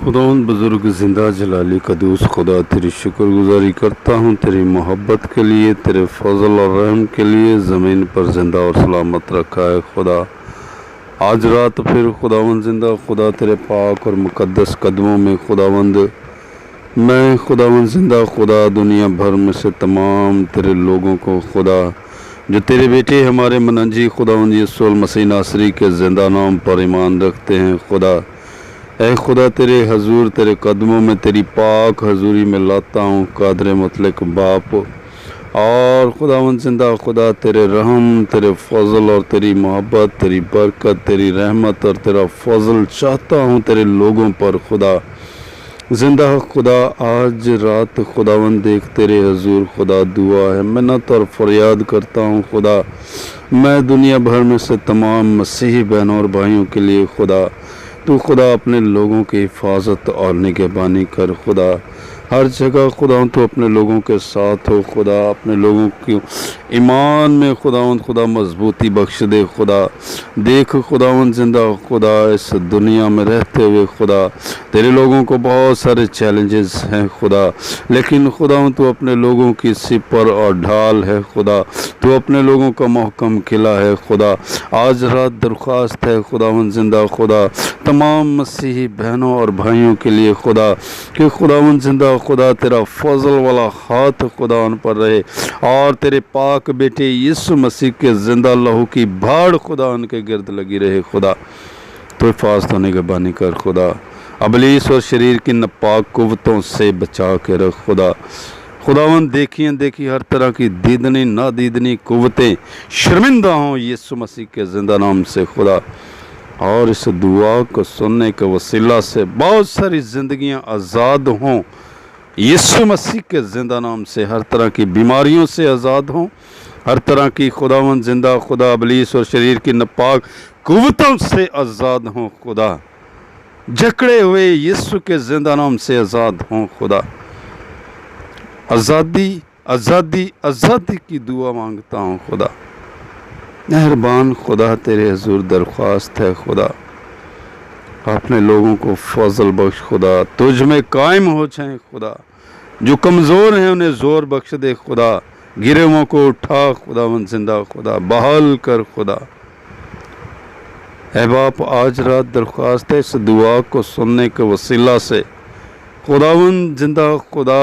खुदावंद बुजुर्ग जिंदा जलाली कदूस खुदा तेरी शुक्रगुजारी करता हूँ तेरी मोहब्बत के लिए, तेरे फजल और रहम के लिए ज़मीन पर जिंदा और सलामत रखा है खुदा। आज रात फिर खुदावंद जिंदा खुदा तेरे पाक और मुकद्दस कदमों में खुदावंद मैं खुदावंद जिंदा खुदा दुनिया भर में से तमाम तेरे लोगों को खुदा जो तेरे बेटे हमारे मनंजी खुदावंद यीशु मसीह नासरी के जिंदा नाम पर ईमान रखते हैं खुदा, ऐ खुदा तेरे हजूर तेरे कदमों में तेरी पाक हजूरी में लाता हूँ कादर मुतलक बाप। और खुदावंद जिंदा खुदा तेरे रहम तेरे फजल और तेरी मोहब्बत तेरी बरकत तेरी रहमत और तेरा फजल चाहता हूँ तेरे लोगों पर खुदा। जिंदा खुदा आज रात खुदावंद देख तेरे हजूर खुदा दुआ है मिन्नत और फरियाद करता हूँ खुदा, मैं दुनिया भर में से तमाम मसीही बहनों और भाइयों के लिए खुदा तू खुदा अपने लोगों की हिफाजत और निगहबानी कर खुदा। हर जगह खुदा तू अपने लोगों के साथ हो खुदा, अपने लोगों की ईमान में खुदा मजबूती बख्श दे खुदा। देख खुदावंद जिंदा खुदा इस दुनिया में रहते हुए खुदा तेरे लोगों को बहुत सारे चैलेंजेस हैं खुदा, लेकिन खुदा तू अपने लोगों की सिपर और ढाल है खुदा, तू अपने लोगों का महकम किला है खुदा। आज रात दरख्वास्त है खुदावंद जिंदा खुदा तमाम मसीही बहनों और भाइयों के लिए खुदा कि खुदावंद जिंदा खुदा तेरा फजल वाला हाथ खुदा उन पर रहे और तेरे पाक बेटे यीशु मसीह के जिंदा लहू की भाड़ खुदा उनके गिर्द लगी रहे खुदा। तो हिफाजत होने के बानी कर खुदा, अबलीस और शरीर की नापाक कुव्वतों से बचा के रख खुदा। खुदावंद देखिए हर तरह की दीदनी ना दीदनी कुव्वतें शर्मिंदा हों यीशु मसीह के जिंदा नाम से खुदा। और इस दुआ को सुनने के वसीला से बहुत सारी ज़िंदगियां आज़ाद हों यीशु मसीह के ज़िंदा नाम से, हर तरह की बीमारियों से आज़ाद हों, हर तरह की खुदावंद जिंदा खुदा अबलीस और शरीर की नापाक कुव्वतों से आज़ाद हों खुदा। जकड़े हुए यीशु के जिंदा नाम से आज़ाद हों खुदा। आज़ादी आज़ादी आज़ादी की दुआ मांगता हूँ खुदा। मेहरबान खुदा तेरे हजूर दरख्वास्त है खुदा, अपने लोगों को फजल बख्श खुदा, तुझ में कायम हो जाए खुदा। जो कमज़ोर हैं उन्हें ज़ोर बख्श दे खुदा, गिरे हुओं को उठा खुदावंद जिंदा खुदा, बहाल कर खुदा। ऐ बाप आज रात दरख्वास्त है इस दुआ को सुनने के वसीला से खुदावंद जिंदा खुदा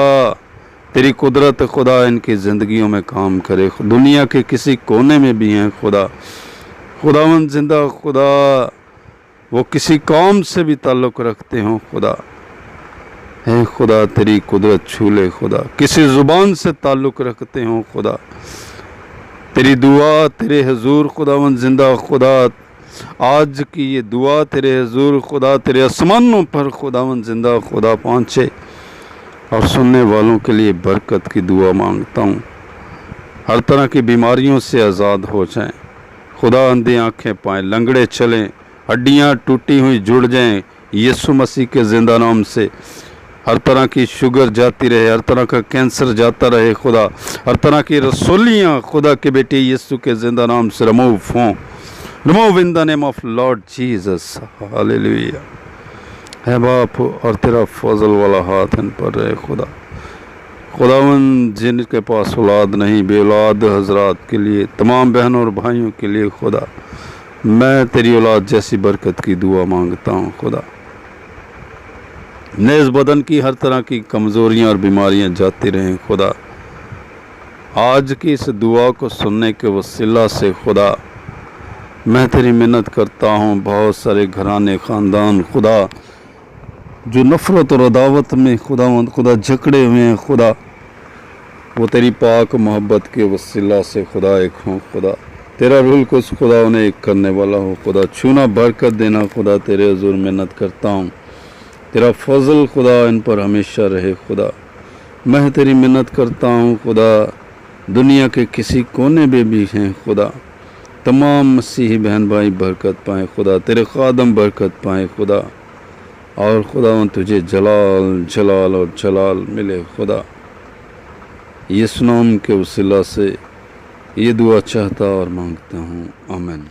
तेरी कुदरत खुदा इनकी ज़िंदगियों में काम करे, दुनिया के किसी कोने में भी हैं खुदा। खुदावंद जिंदा खुदा वो किसी कौम से भी ताल्लुक़ रखते हों खुदा, है खुदा तेरी कुदरत छू ले खुदा। किसी ज़ुबान से ताल्लुक़ रखते हों खुदा, तेरी दुआ तेरे हजूर खुदावंद जिंदा खुदा आज की ये दुआ तेरे हजूर खुदा तेरे आसमानों पर खुदावंद जिंदा खुदा पहुँचे और सुनने वालों के लिए बरकत की दुआ मांगता हूँ। हर तरह की बीमारियों से आज़ाद हो जाएं खुदा, अंधी आँखें पाएँ, लंगड़े चलें, हड्डियाँ टूटी हुई जुड़ जाएं यीशु मसीह के ज़िंदा नाम से। हर तरह की शुगर जाती रहे, हर तरह का कैंसर जाता रहे खुदा, हर तरह की रसोलियाँ खुदा के बेटे यीशु के ज़िंदा नाम से रिमूव हों, remove in the name of Lord Jesus, hallelujah. है बाप और तेरा फजल वाला हाथ इन पर रहे खुदा। खुदावंद जिनके पास औलाद नहीं बे औलाद हजरात के लिए, तमाम बहनों और भाइयों के लिए खुदा मैं तेरी औलाद जैसी बरकत की दुआ मांगता हूँ खुदा। नेज़ बदन की हर तरह की कमज़ोरियाँ और बीमारियाँ जाती रहें खुदा। आज की इस दुआ को सुनने के वसीला से खुदा मैं तेरी मिन्नत करता हूँ, बहुत सारे घराने ख़ानदान खुदा जो नफ़रत और अदावत में खुदा जकड़े हुए हैं खुदा, वो तेरी पाक मोहब्बत के वसीला से खुदा एक हों खुदा। तेरा रूल कुछ खुदा उन्हें एक करने वाला हो खुदा, छूना बरकत देना खुदा तेरे हजूर मिन्नत करता हूँ। तेरा फजल खुदा इन पर हमेशा रहे खुदा। मैं तेरी मिन्नत करता हूँ खुदा, दुनिया के किसी कोने में भी हैं खुदा, तमाम मसीही बहन भाई बरकत पाएँ खुदा, तेरे खादम बरकत पाएँ खुदा। और खुदा तुझे जलाल जलाल और जलाल मिले खुदा। यीशु नाम के वसीला से ये दुआ चाहता और मांगता हूँ, आमीन।